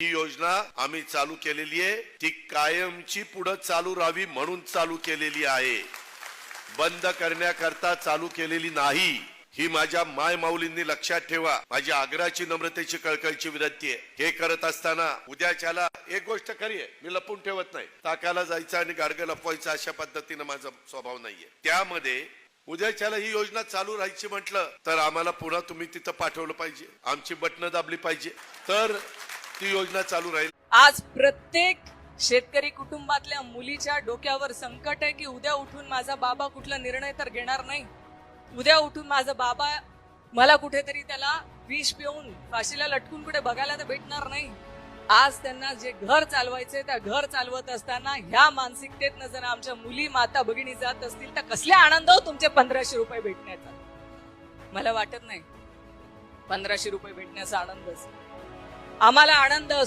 ही योजना आम्ही चालू केलेली आहे, ती कायमची पुढे चालू राहावी म्हणून चालू केलेली आहे, बंद करण्याकरता चालू केलेली नाही। ही माझ्या माय माऊलींनी लक्षात ठेवा, माझी आग्रहाची नम्रतेची कळकळीची विनंती आहे। हे करत असताना उद्याच्याला एक गोष्ट खरी आहे, मी लपून ठेवत नाही, ताकाला जायचं आणि गाडगं लपवायचं अशा पद्धतीने माझा स्वभाव नाहीये। त्यामध्ये उद्याच्याला ही योजना चालू राहायची म्हटलं तर आम्हाला पुन्हा तुम्ही तिथं पाठवलं पाहिजे, आमची बटणं दाबली पाहिजे, तर ती योजना चालू राहील। आज प्रत्येक शेतकरी कुटुंबातल्या मुलीच्या डोक्यावर संकट आहे की उद्या उठून माझा बाबा कुठला निर्णय तर घेणार नाही, उद्या उठून माझा बाबा मला कुठेतरी त्याला विष पिऊन फाशीला लटकून कुठे बघायला तर भेटणार नाही। आज त्यांना जे घर चालवायचे त्या घर चालवत असताना ह्या मानसिकतेतनं जर आमच्या मुली माता भगिनी जात असतील तर कसले आनंद हो तुमचे 1500 रुपये भेटण्याचा। मला वाटत नाही 1500 रुपये भेटण्याचा आनंदच, आम्हाला आनंद